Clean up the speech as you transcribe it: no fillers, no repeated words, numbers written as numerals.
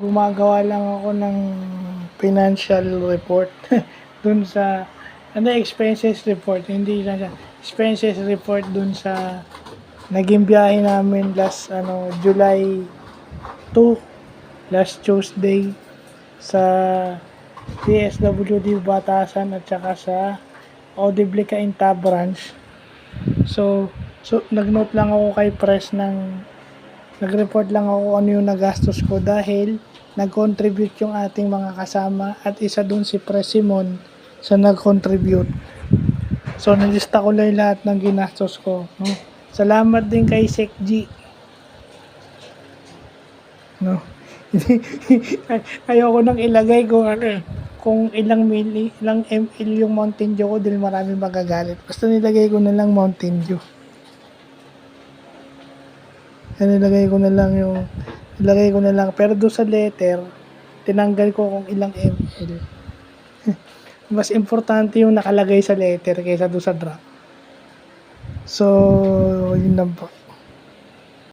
Gumagawa lang ako ng financial report dun sa expenses report, hindi na siya expenses report dun sa naging biyahe namin last July 2, last Tuesday sa DSWD Batasan at saka sa Audible Cainta branch. So nag-note lang ako kay press nag-report lang ako ano yung nagastos ko dahil nag-contribute yung ating mga kasama at isa dun si Pres Simon sa nag-contribute. So nilista ko lang lahat ng ginastos ko, no? Salamat din kay Sec G, no? Ayoko nang ilagay kung ilang ml yung Mountain Dew ko dahil marami magagalit. Basta nilagay ko na lang Mountain Dew. Nilagay ko na lang pero doon sa letter tinanggal ko kung ilang ml. Mas importante yung nakalagay sa letter kaysa doon sa drop. So yun lang po.